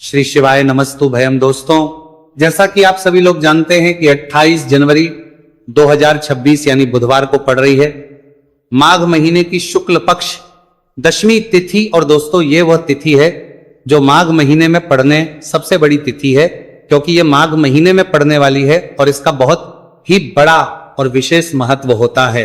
श्री शिवाय नमस्तु भयम। दोस्तों, जैसा कि आप सभी लोग जानते हैं कि 28 जनवरी 2026 यानी बुधवार को पड़ रही है माघ महीने की शुक्ल पक्ष दशमी तिथि। और दोस्तों, ये वह तिथि है जो माघ महीने में पड़ने सबसे बड़ी तिथि है, क्योंकि ये माघ महीने में पड़ने वाली है और इसका बहुत ही बड़ा और विशेष महत्व होता है।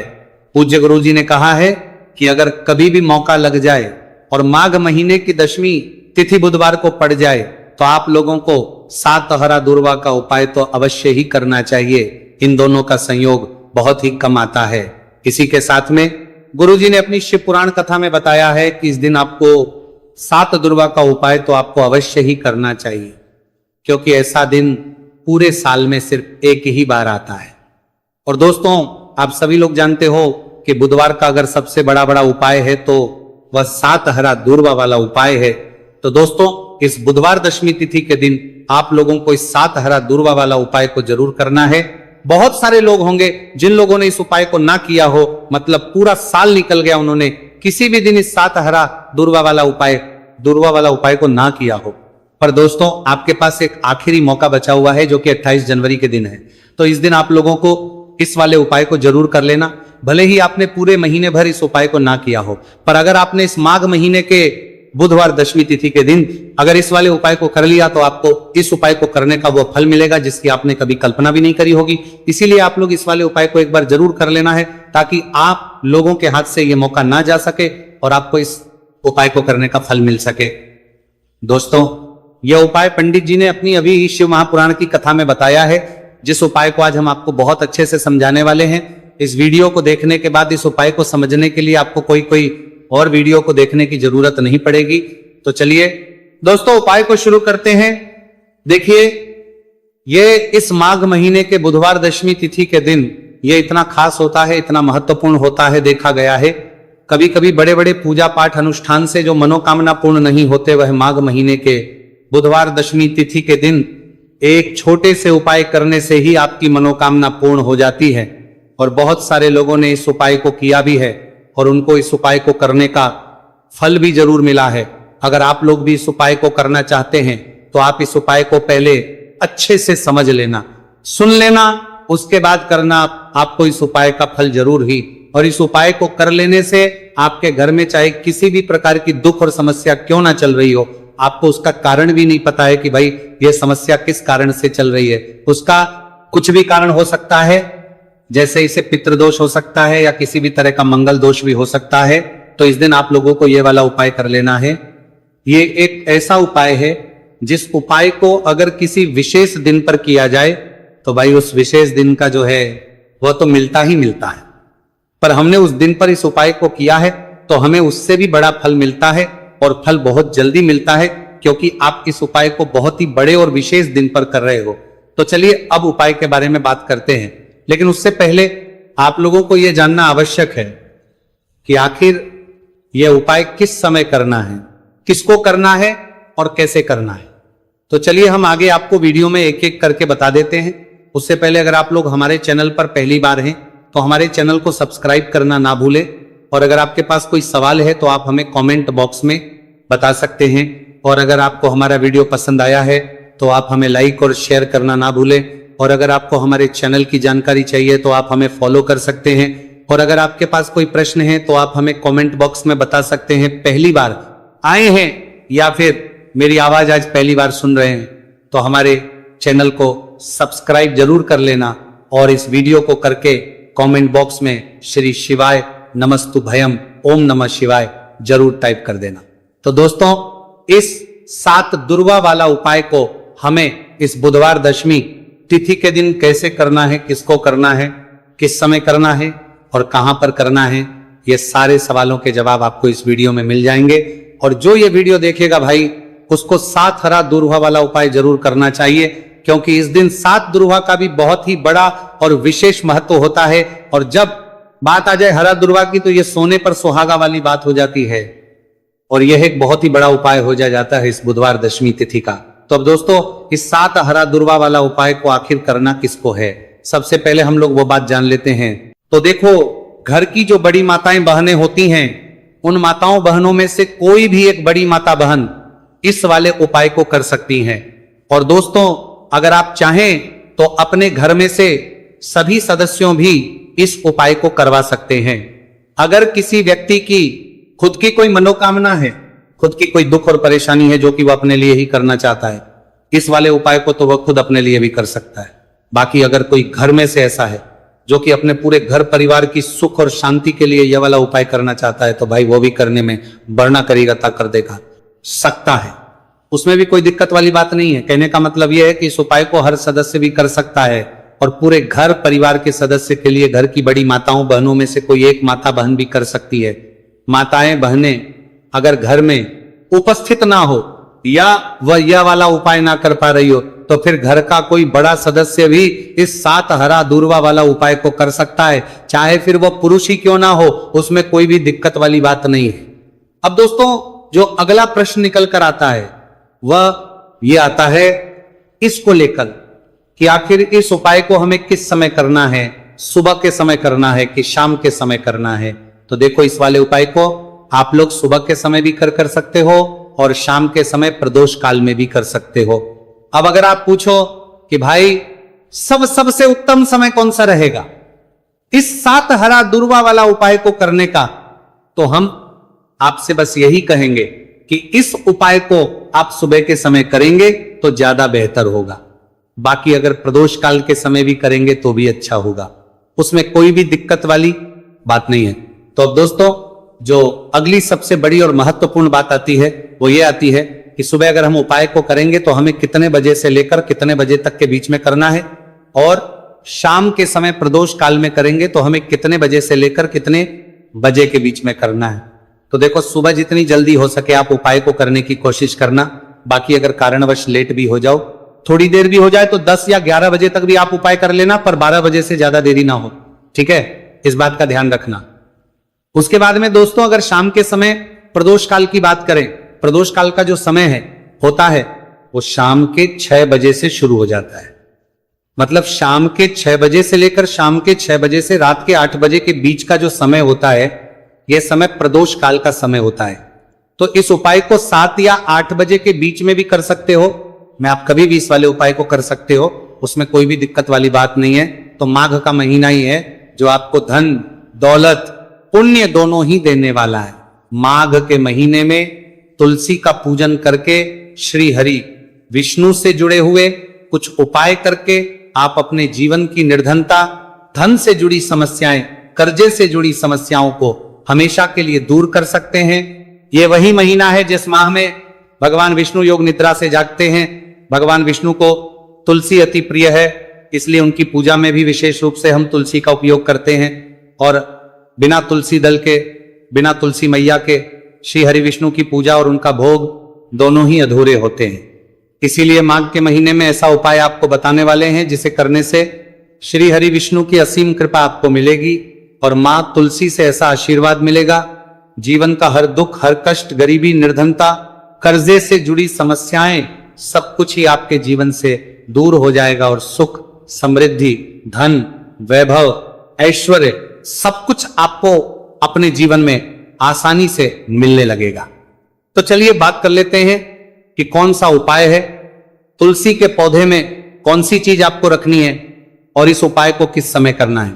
पूज्य गुरु जी ने कहा है कि अगर कभी भी मौका लग जाए और माघ महीने की दशमी तिथि बुधवार को पड़ जाए तो आप लोगों को 7 हरा दूर्वा का उपाय तो अवश्य ही करना चाहिए। इन दोनों का संयोग बहुत ही कम आता है। इसी के साथ में गुरुजी ने अपनी शिव पुराण कथा में बताया है कि इस दिन आपको 7 दुर्वा का उपाय तो आपको अवश्य ही करना चाहिए, क्योंकि ऐसा दिन पूरे साल में सिर्फ एक ही बार आता है। और दोस्तों, आप सभी लोग जानते हो कि बुधवार का अगर सबसे बड़ा उपाय है तो वह 7 हरा दूर्वा वाला उपाय है। तो दोस्तों, इस बुधवार दशमी तिथि के दिन आप लोगों को इस 7 हरा दूर्वा वाला उपाय को जरूर करना है। बहुत सारे लोग होंगे जिन लोगों ने इस उपाय को ना किया हो, मतलब पूरा साल निकल गया, उन्होंने किसी भी दिन इस 7 हरा दूर्वा वाला उपाय को ना किया हो। पर दोस्तों, आपके पास एक आखिरी मौका बचा हुआ है जो कि 28 जनवरी के दिन है। तो इस दिन आप लोगों को इस वाले उपाय को जरूर कर लेना। भले ही आपने पूरे महीने भर इस उपाय को ना किया हो, पर अगर आपने इस माघ महीने के बुधवार दशमी तिथि के दिन अगर इस वाले उपाय को कर लिया तो आपको इस उपाय को करने का वो फल मिलेगा जिसकी आपने कभी कल्पना भी नहीं करी होगी। इसीलिए आप लोग इस वाले उपाय को एक बार जरूर कर लेना है, ताकि आप लोगों के हाथ से ये मौका ना जा सके और आपको इस उपाय को करने का फल मिल सके। दोस्तों, यह उपाय पंडित जी ने अपनी अभी शिव महापुराण की कथा में बताया है, जिस उपाय को आज हम आपको बहुत अच्छे से समझाने वाले हैं। इस वीडियो को देखने के बाद इस उपाय को समझने के लिए आपको कोई और वीडियो को देखने की जरूरत नहीं पड़ेगी। तो चलिए दोस्तों, उपाय को शुरू करते हैं। देखिए, ये इस माघ महीने के बुधवार दशमी तिथि के दिन ये इतना खास होता है, इतना महत्वपूर्ण होता है। देखा गया है कभी कभी बड़े बड़े पूजा पाठ अनुष्ठान से जो मनोकामना पूर्ण नहीं होते, वह माघ महीने के बुधवार दशमी तिथि के दिन एक छोटे से उपाय करने से ही आपकी मनोकामना पूर्ण हो जाती है। और बहुत सारे लोगों ने इस उपाय को किया भी है और उनको इस उपाय को करने का फल भी जरूर मिला है। अगर आप लोग भी इस उपाय को करना चाहते हैं तो आप इस उपाय को पहले अच्छे से समझ लेना, सुन लेना, उसके बाद करना। आपको इस उपाय का फल जरूर ही। और इस उपाय को कर लेने से आपके घर में चाहे किसी भी प्रकार की दुख और समस्या क्यों ना चल रही हो, आपको उसका कारण भी नहीं पता है कि भाई यह समस्या किस कारण से चल रही है। उसका कुछ भी कारण हो सकता है, जैसे इसे पितृदोष हो सकता है या किसी भी तरह का मंगल दोष भी हो सकता है। तो इस दिन आप लोगों को यह वाला उपाय कर लेना है। ये एक ऐसा उपाय है जिस उपाय को अगर किसी विशेष दिन पर किया जाए तो भाई उस विशेष दिन का जो है वह तो मिलता ही मिलता है। पर हमने उस दिन पर इस उपाय को किया है तो हमें उससे भी बड़ा फल मिलता है, और फल बहुत जल्दी मिलता है, क्योंकि आप इस उपाय को बहुत ही बड़े और विशेष दिन पर कर रहे हो। तो चलिए अब उपाय के बारे में बात करते हैं। लेकिन उससे पहले आप लोगों को यह जानना आवश्यक है कि आखिर यह उपाय किस समय करना है, किसको करना है और कैसे करना है। तो चलिए हम आगे आपको वीडियो में एक एक करके बता देते हैं। उससे पहले अगर आप लोग हमारे चैनल पर पहली बार हैं तो हमारे चैनल को सब्सक्राइब करना ना भूलें। और अगर आपके पास कोई सवाल है तो आप हमें कमेंट बॉक्स में बता सकते हैं। और अगर आपको हमारा वीडियो पसंद आया है तो आप हमें लाइक और शेयर करना ना भूलें। और अगर आपको हमारे चैनल की जानकारी चाहिए तो आप हमें फॉलो कर सकते हैं। और अगर आपके पास कोई प्रश्न है तो आप हमें कमेंट बॉक्स में बता सकते हैं। पहली बार आए हैं या फिर मेरी आवाज आज पहली बार सुन रहे हैं तो हमारे चैनल को सब्सक्राइब जरूर कर लेना, और इस वीडियो को करके कमेंट बॉक्स में श्री शिवाय नमस्तु भयम ओम नमः शिवाय जरूर टाइप कर देना। तो दोस्तों, इस 7 दुर्वा वाला उपाय को हमें इस बुधवार दशमी तिथि के दिन कैसे करना है, किसको करना है, किस समय करना है और कहां पर करना है, ये सारे सवालों के जवाब आपको इस वीडियो में मिल जाएंगे। और जो ये वीडियो देखेगा भाई, उसको 7 हरा दूर्वा वाला उपाय जरूर करना चाहिए, क्योंकि इस दिन 7 दूर्वा का भी बहुत ही बड़ा और विशेष महत्व होता है। और जब बात आ जाए हरा दूर्वा की तो यह सोने पर सुहागा वाली बात हो जाती है, और यह एक बहुत ही बड़ा उपाय हो जाता है इस बुधवार दशमी तिथि का। तो अब दोस्तों, इस 7 हरा दूर्वा वाला उपाय को आखिर करना किसको है, सबसे पहले हम लोग वो बात जान लेते हैं। तो देखो, घर की जो बड़ी माताएं बहनें होती हैं, उन माताओं बहनों में से कोई भी एक बड़ी माता बहन इस वाले उपाय को कर सकती हैं। और दोस्तों, अगर आप चाहें तो अपने घर में से सभी सदस्यों भी इस उपाय को करवा सकते हैं। अगर किसी व्यक्ति की खुद की कोई मनोकामना है, खुद की कोई दुख और परेशानी है जो कि वह अपने लिए ही करना चाहता है, इस वाले उपाय को तो वह खुद अपने लिए भी कर सकता है। बाकी अगर कोई घर में से ऐसा है जो कि अपने पूरे घर परिवार की सुख और शांति के लिए यह वाला उपाय करना चाहता है, तो भाई वो भी करने में बढ़ना करेगा ता कर देगा, सकता है, उसमें भी कोई दिक्कत वाली बात नहीं है। कहने का मतलब यह है कि इस उपाय को हर सदस्य भी कर सकता है और पूरे घर परिवार के सदस्य के लिए घर की बड़ी माताओं बहनों में से कोई एक माता बहन भी कर सकती है। माताएं बहनें अगर घर में उपस्थित ना हो या वह यह वाला उपाय ना कर पा रही हो, तो फिर घर का कोई बड़ा सदस्य भी इस 7 हरा दूर्वा वाला उपाय को कर सकता है, चाहे फिर वह पुरुष ही क्यों ना हो, उसमें कोई भी दिक्कत वाली बात नहीं है। अब दोस्तों, जो अगला प्रश्न निकल कर आता है वह यह आता है इसको लेकर कि आखिर इस उपाय को हमें किस समय करना है, सुबह के समय करना है कि शाम के समय करना है। तो देखो, इस वाले उपाय को आप लोग सुबह के समय भी कर सकते हो और शाम के समय प्रदोष काल में भी कर सकते हो। अब अगर आप पूछो कि भाई सबसे उत्तम समय कौन सा रहेगा इस 7 हरा दूर्वा वाला उपाय को करने का, तो हम आपसे बस यही कहेंगे कि इस उपाय को आप सुबह के समय करेंगे तो ज्यादा बेहतर होगा। बाकी अगर प्रदोष काल के समय भी करेंगे तो भी अच्छा होगा, उसमें कोई भी दिक्कत वाली बात नहीं है। तो अब दोस्तों, जो अगली सबसे बड़ी और महत्वपूर्ण बात आती है वो ये आती है कि सुबह अगर हम उपाय को करेंगे तो हमें कितने बजे से लेकर कितने बजे तक के बीच में करना है, और शाम के समय प्रदोष काल में करेंगे तो हमें कितने बजे से लेकर कितने बजे के बीच में करना है। तो देखो, सुबह जितनी जल्दी हो सके आप उपाय को करने की कोशिश करना। बाकी अगर कारणवश लेट भी हो जाओ, थोड़ी देर भी हो जाए, तो 10 या 11 बजे तक भी आप उपाय कर लेना, पर 12 बजे से ज्यादा देरी ना हो, ठीक है? इस बात का ध्यान रखना। उसके बाद में दोस्तों, अगर शाम के समय प्रदोष काल की बात करें, प्रदोष काल का जो समय है होता है वो शाम के 6 बजे से शुरू हो जाता है। मतलब शाम के 6 बजे से लेकर शाम के 6 बजे से रात के 8 बजे के बीच का जो समय होता है, यह समय प्रदोष काल का समय होता है। तो इस उपाय को 7 या 8 बजे के बीच में भी कर सकते हो, मैं आप कभी भी इस वाले उपाय को कर सकते हो, उसमें कोई भी दिक्कत वाली बात नहीं है। तो माघ का महीना ही है जो आपको धन दौलत पुण्य दोनों ही देने वाला है। माघ के महीने में तुलसी का पूजन करके श्री हरि विष्णु से जुड़े हुए कुछ उपाय करके आप अपने जीवन की निर्धनता, धन से जुड़ी समस्याएं, कर्जे से जुड़ी समस्याओं को हमेशा के लिए दूर कर सकते हैं। ये वही महीना है जिस माह में भगवान विष्णु योग निद्रा से जागते हैं। भगवान विष्णु को तुलसी अति प्रिय है, इसलिए उनकी पूजा में भी विशेष रूप से हम तुलसी का उपयोग करते हैं। और बिना तुलसी दल के, बिना तुलसी मैया के श्री हरि विष्णु की पूजा और उनका भोग दोनों ही अधूरे होते हैं। इसीलिए माघ के महीने में ऐसा उपाय आपको बताने वाले हैं जिसे करने से श्री हरि विष्णु की असीम कृपा आपको मिलेगी और मां तुलसी से ऐसा आशीर्वाद मिलेगा, जीवन का हर दुख, हर कष्ट, गरीबी, निर्धनता, कर्जे से जुड़ी समस्याएं, सब कुछ ही आपके जीवन से दूर हो जाएगा और सुख, समृद्धि, धन, वैभव, ऐश्वर्य सब कुछ आपको अपने जीवन में आसानी से मिलने लगेगा। तो चलिए बात कर लेते हैं कि कौन सा उपाय है, तुलसी के पौधे में कौन सी चीज आपको रखनी है और इस उपाय को किस समय करना है।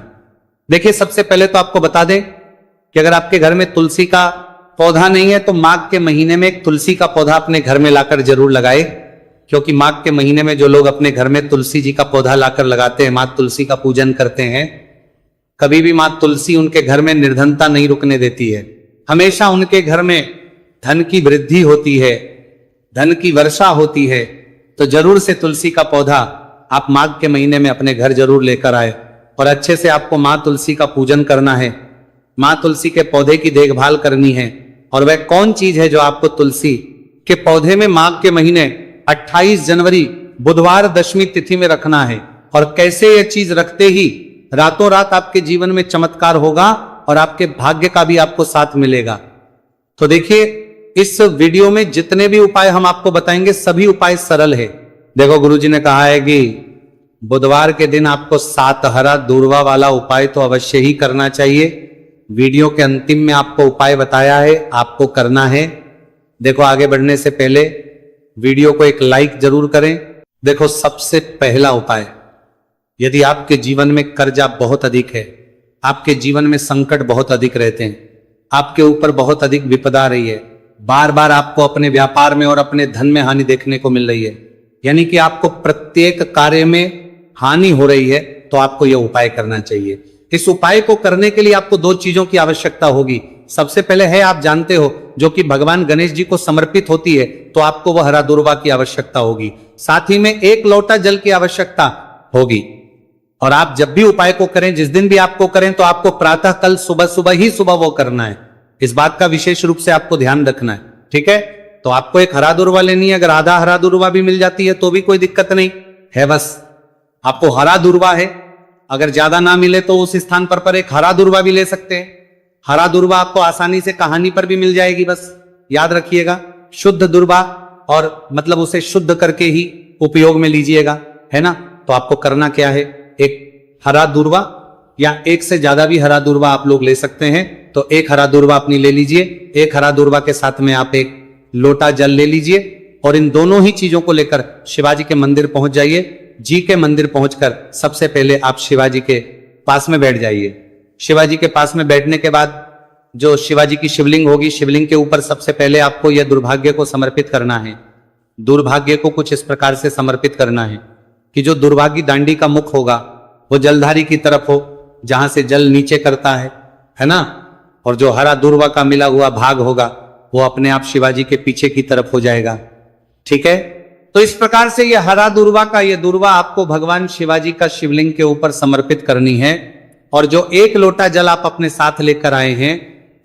देखिए, सबसे पहले तो आपको बता दें कि अगर आपके घर में तुलसी का पौधा नहीं है तो माघ के महीने में एक तुलसी का पौधा अपने घर में लाकर जरूर लगाए, क्योंकि माघ के महीने में जो लोग अपने घर में तुलसी जी का पौधा लाकर लगाते हैं, मां तुलसी का पूजन करते हैं, कभी भी मां तुलसी उनके घर में निर्धनता नहीं रुकने देती है। हमेशा उनके घर में धन की वृद्धि होती है, धन की वर्षा होती है। तो जरूर से तुलसी का पौधा आप माघ के महीने में अपने घर जरूर लेकर आए और अच्छे से आपको मां तुलसी का पूजन करना है, मां तुलसी के पौधे की देखभाल करनी है। और वह कौन चीज है जो आपको तुलसी के पौधे में माघ के महीने 28 जनवरी बुधवार दशमी तिथि में रखना है, और कैसे यह चीज रखते ही रातों रात आपके जीवन में चमत्कार होगा और आपके भाग्य का भी आपको साथ मिलेगा। तो देखिए, इस वीडियो में जितने भी उपाय हम आपको बताएंगे सभी उपाय सरल है। देखो, गुरुजी ने कहा है कि बुधवार के दिन आपको 7 हरा दूर्वा वाला उपाय तो अवश्य ही करना चाहिए। वीडियो के अंतिम में आपको उपाय बताया है, आपको करना है। देखो, आगे बढ़ने से पहले वीडियो को एक लाइक जरूर करें। देखो, सबसे पहला उपाय, यदि आपके जीवन में कर्जा बहुत अधिक है, आपके जीवन में संकट बहुत अधिक रहते हैं, आपके ऊपर बहुत अधिक विपदा आ रही है, बार बार आपको अपने व्यापार में और अपने धन में हानि देखने को मिल रही है, यानी कि आपको प्रत्येक कार्य में हानि हो रही है, तो आपको यह उपाय करना चाहिए। इस उपाय को करने के लिए आपको दो चीजों की आवश्यकता होगी। सबसे पहले है, आप जानते हो, जो कि भगवान गणेश जी को समर्पित होती है, तो आपको वह हरा दुर्वा की आवश्यकता होगी। साथ ही में 1 लोटा जल की आवश्यकता होगी। और आप जब भी उपाय को करें, जिस दिन भी आपको करें, तो आपको प्रातः कल सुबह वो करना है। इस बात का विशेष रूप से आपको ध्यान रखना है, ठीक है। तो आपको एक हरा दुर्वा लेनी है। अगर आधा हरा दुर्वा भी मिल जाती है तो भी कोई दिक्कत नहीं है। बस आपको हरा दुर्वा है, अगर ज्यादा ना मिले तो उस स्थान पर एक हरा दुर्वा भी ले सकते हैं। हरा दुर्वा आपको आसानी से कहानी पर भी मिल जाएगी। बस याद रखिएगा, शुद्ध दुर्वा, और मतलब उसे शुद्ध करके ही उपयोग में लीजिएगा, है ना। तो आपको करना क्या है, एक हरा दुर्वा या एक से ज्यादा भी हरा दुर्वा आप लोग ले सकते हैं। तो एक हरा दुर्वा अपनी ले लीजिए। एक हरा दुर्वा के साथ में आप एक लोटा जल ले लीजिए और इन दोनों ही चीजों को लेकर शिवाजी के मंदिर पहुंच जाइए। जी के मंदिर पहुंचकर सबसे पहले आप शिवाजी के पास में बैठ जाइए। शिवाजी के पास में बैठने के बाद जो शिवाजी की शिवलिंग होगी, शिवलिंग के ऊपर सबसे पहले आपको यह दुर्भाग्य को समर्पित करना है। दुर्भाग्य को कुछ इस प्रकार से समर्पित करना है कि जो दुर्भाग्य दांडी का मुख होगा वो जलधारी की तरफ हो, जहां से जल नीचे करता है ना। और जो हरा दुर्वा का मिला हुआ भाग होगा वो अपने आप शिवाजी के पीछे की तरफ हो जाएगा, ठीक है। तो इस प्रकार से ये हरा दुर्वा का ये दुर्वा आपको भगवान शिवाजी का शिवलिंग के ऊपर समर्पित करनी है। और जो 1 लोटा जल आप अपने साथ लेकर आए हैं,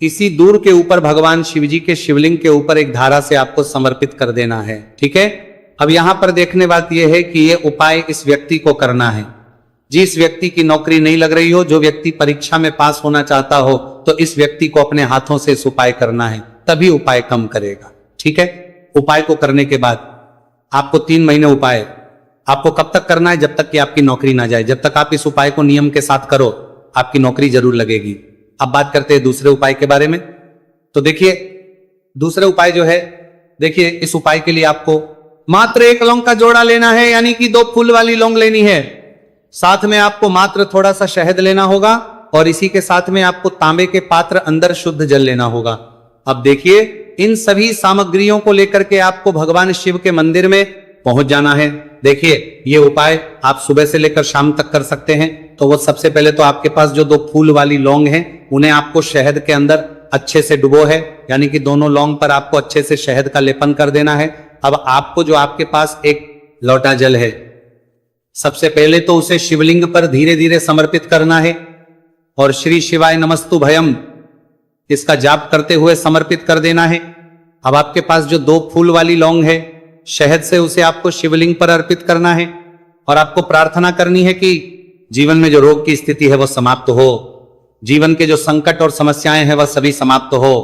इसी दूर के ऊपर भगवान शिवजी के शिवलिंग के ऊपर एक धारा से आपको समर्पित कर देना है, ठीक है। अब यहां पर देखने बात यह है कि यह उपाय इस व्यक्ति को करना है जिस व्यक्ति की नौकरी नहीं लग रही हो, जो व्यक्ति परीक्षा में पास होना चाहता हो, तो इस व्यक्ति को अपने हाथों से इस उपाय करना है, तभी उपाय काम करेगा, ठीक है। उपाय को करने के बाद आपको 3 महीने उपाय आपको कब तक करना है, जब तक कि आपकी नौकरी ना जाए। जब तक आप इस उपाय को नियम के साथ करो, आपकी नौकरी जरूर लगेगी। अब बात करते हैं दूसरे उपाय के बारे में। तो देखिए, दूसरे उपाय जो है, देखिए इस उपाय के लिए आपको मात्र 1 लौंग का जोड़ा लेना है, यानी कि 2 फूल वाली लौंग लेनी है। साथ में आपको मात्र थोड़ा सा शहद लेना होगा और इसी के साथ में आपको तांबे के पात्र अंदर शुद्ध जल लेना होगा। अब देखिए, इन सभी सामग्रियों को लेकर के आपको भगवान शिव के मंदिर में पहुंच जाना है। देखिए, ये उपाय आप सुबह से लेकर शाम तक कर सकते हैं। तो वो सबसे पहले तो आपके पास जो 2 फूल वाली लौंग हैं, उन्हें आपको शहद के अंदर अच्छे से डुबो है, यानी कि दोनों लौंग पर आपको अच्छे से शहद का लेपन कर देना है। अब आपको जो आपके पास 1 लोटा जल है, सबसे पहले तो उसे शिवलिंग पर धीरे धीरे समर्पित करना है और श्री शिवाय नमस्तु भयम इसका जाप करते हुए समर्पित कर देना है। अब आपके पास जो 2 फूल वाली लौंग है, शहद से उसे आपको शिवलिंग पर अर्पित करना है और आपको प्रार्थना करनी है कि जीवन में जो रोग की स्थिति है वह समाप्त हो, जीवन के जो संकट और समस्याएं हैं वह सभी समाप्त हो,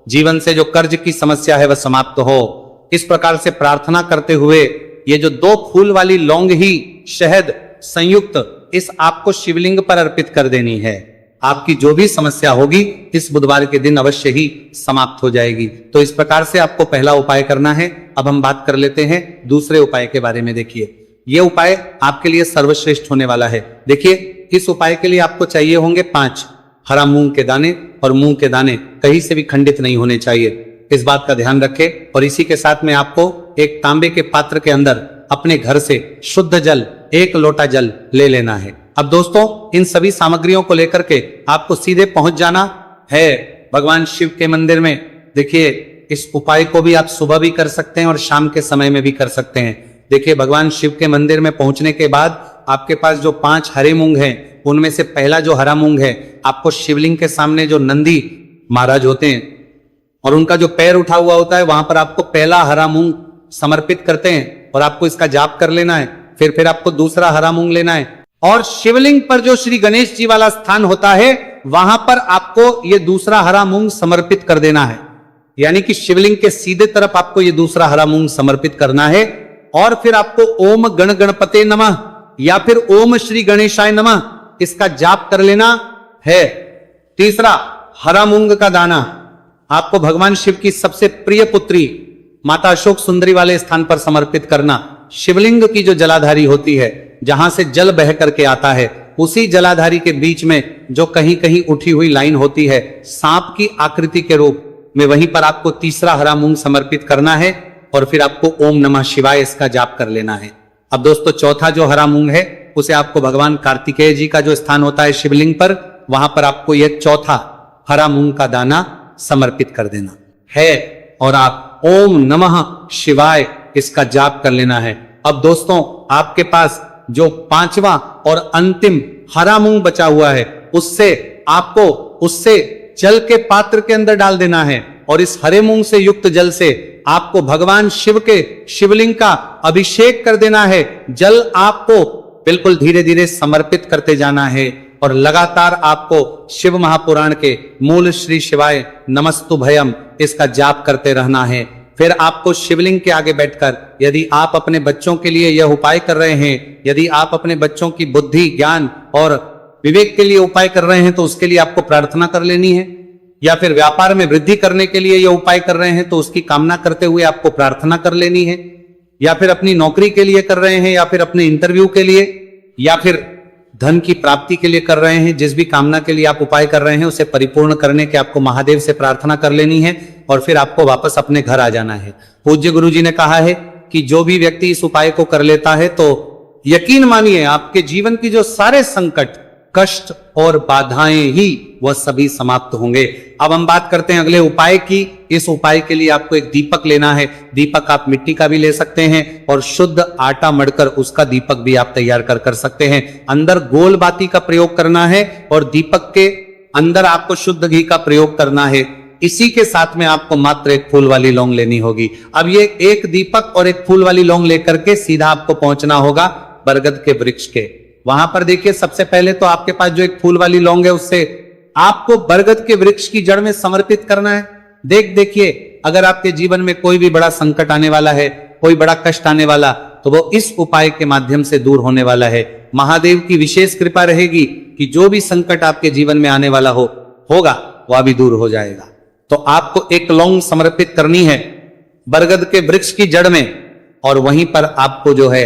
जीवन से जो कर्ज की समस्या है वह समाप्त हो। इस प्रकार से प्रार्थना करते हुए ये जो 2 फूल वाली लौंग ही शहद संयुक्त इस आपको शिवलिंग पर अर्पित कर देनी है। आपकी जो भी समस्या होगी इस बुधवार के दिन अवश्य ही समाप्त हो जाएगी। तो इस प्रकार से आपको पहला उपाय करना है। अब हम बात कर लेते हैं दूसरे उपाय के बारे में। देखिए, यह उपाय आपके लिए सर्वश्रेष्ठ होने वाला है। देखिए, इस उपाय के लिए आपको चाहिए होंगे 5 हरा मूंग के दाने, और मूंग के दाने कहीं से भी खंडित नहीं होने चाहिए, इस बात का ध्यान रखें। और इसी के साथ में आपको एक तांबे के पात्र के अंदर अपने घर से शुद्ध जल 1 लोटा जल ले लेना है। अब दोस्तों, इन सभी सामग्रियों को लेकर के आपको सीधे पहुंच जाना है भगवान शिव के मंदिर में। देखिए, इस उपाय को भी आप सुबह भी कर सकते हैं और शाम के समय में भी कर सकते हैं। देखिए, भगवान शिव के मंदिर में पहुंचने के बाद आपके पास जो 5 हरे मूंग हैं, उनमें से पहला जो हरा मूंग है, आपको शिवलिंग के सामने जो नंदी महाराज होते हैं और उनका जो पैर उठा हुआ होता है, वहां पर आपको पहला हरा मूंग समर्पित करते हैं और आपको इसका जाप कर लेना है। फिर आपको दूसरा हरा मूंग लेना है और शिवलिंग पर जो श्री गणेश जी वाला स्थान होता है, वहां पर आपको ये दूसरा हरा मूंग समर्पित कर देना है। यानी कि शिवलिंग के सीधे तरफ आपको ये दूसरा हरा मूंग समर्पित करना है। और फिर आपको ओम गण गणपते नमः या फिर ओम श्री गणेशाय नमः इसका जाप कर लेना है। तीसरा, हरा मूंग का दाना आपको भगवान शिव की सबसे प्रिय पुत्री माता अशोक सुंदरी वाले स्थान पर समर्पित करना। शिवलिंग की जो जलाधारी होती है, जहां से जल बह करके आता है, उसी जलाधारी के बीच में जो कहीं कहीं उठी हुई लाइन होती है सांप की आकृति के रूप में, वहीं पर आपको तीसरा हरा मूंग समर्पित करना है और फिर आपको ओम नमः शिवाय इसका जाप कर लेना है। अब दोस्तों चौथा जो हरा मूंग है उसे आपको भगवान कार्तिकेय जी का जो स्थान होता है शिवलिंग पर, वहां पर आपको यह चौथा हरा मूंग का दाना समर्पित कर देना है और आप ओम नमः शिवाय इसका जाप कर लेना है। अब दोस्तों आपके पास जो पांचवा और अंतिम हरा मूंग बचा हुआ है उससे जल के पात्र के अंदर डाल देना है और इस हरे मूंग से युक्त जल से आपको भगवान शिव के शिवलिंग का अभिषेक कर देना है। जल आपको बिल्कुल धीरे धीरे समर्पित करते जाना है और लगातार आपको शिव महापुराण के मूल श्री शिवाय नमस्तुभयम इसका जाप करते रहना है। फिर आपको शिवलिंग के आगे बैठकर, यदि आप अपने बच्चों के लिए यह उपाय कर रहे हैं, यदि आप अपने बच्चों की बुद्धि ज्ञान और विवेक के लिए उपाय कर रहे हैं तो उसके लिए आपको प्रार्थना कर लेनी है, या फिर व्यापार में वृद्धि करने के लिए यह उपाय कर रहे हैं तो उसकी कामना करते हुए आपको प्रार्थना कर लेनी है, या फिर अपनी नौकरी के लिए कर रहे हैं, या फिर अपने इंटरव्यू के लिए, या फिर धन की प्राप्ति के लिए कर रहे हैं, जिस भी कामना के लिए आप उपाय कर रहे हैं उसे परिपूर्ण करने के आपको महादेव से प्रार्थना कर लेनी है और फिर आपको वापस अपने घर आ जाना है। पूज्य गुरु जी ने कहा है कि जो भी व्यक्ति इस उपाय को कर लेता है तो यकीन मानिए आपके जीवन की जो सारे संकट, कष्ट और बाधाएं ही वह सभी समाप्त होंगे। अब हम बात करते हैं अगले उपाय की। इस उपाय के लिए आपको एक दीपक लेना है। दीपक आप मिट्टी का भी ले सकते हैं और शुद्ध आटा मढ़कर उसका दीपक भी आप तैयार कर सकते हैं। अंदर गोल बाती का प्रयोग करना है और दीपक के अंदर आपको शुद्ध घी का प्रयोग करना है। इसी के साथ में आपको मात्र एक फूल वाली लौंग लेनी होगी। अब ये एक दीपक और एक फूल वाली लौंग लेकर के सीधा आपको पहुंचना होगा बरगद के वृक्ष के। वहां पर देखिए सबसे पहले तो आपके पास जो एक फूल वाली लौंग है उससे आपको बरगद के वृक्ष की जड़ में समर्पित करना है। देखिए अगर आपके जीवन में कोई भी बड़ा संकट आने वाला है, कोई बड़ा कष्ट आने वाला, तो वो इस उपाय के माध्यम से दूर होने वाला है। महादेव की विशेष कृपा रहेगी कि जो भी संकट आपके जीवन में आने वाला होगा वह भी दूर हो जाएगा। तो आपको एक लौंग समर्पित करनी है बरगद के वृक्ष की जड़ में और वहीं पर आपको जो है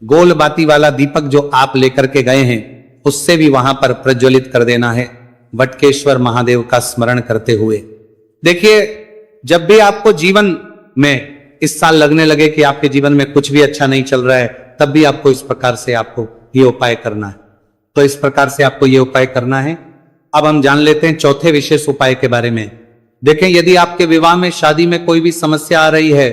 गोल बाती वाला दीपक जो आप लेकर के गए हैं उससे भी वहां पर प्रज्वलित कर देना है, वटकेश्वर महादेव का स्मरण करते हुए। देखिए जब भी आपको जीवन में इस साल लगने लगे कि आपके जीवन में कुछ भी अच्छा नहीं चल रहा है, तब भी आपको इस प्रकार से आपको ये उपाय करना है। तो इस प्रकार से आपको ये उपाय करना है। अब हम जान लेते हैं चौथे विशेष उपाय के बारे में। देखें यदि आपके विवाह में, शादी में कोई भी समस्या आ रही है,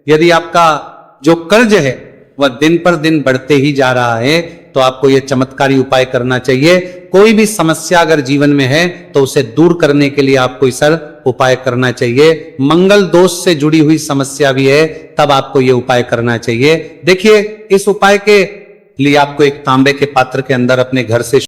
यदि आपका जो कर्ज है वह दिन पर दिन बढ़ते ही जा रहा है, तो आपको यह चमत्कारी उपाय करना चाहिए। कोई भी समस्या अगर जीवन में है तो उसे दूर करने के लिए आपको इस उपाय करना चाहिए। मंगल दोष से जुड़ी हुई समस्या भी है तब आपको यह उपाय करना चाहिए। देखिए इस उपाय के लिए आपको एक तांबे के पात्र के अंदर अपने घर से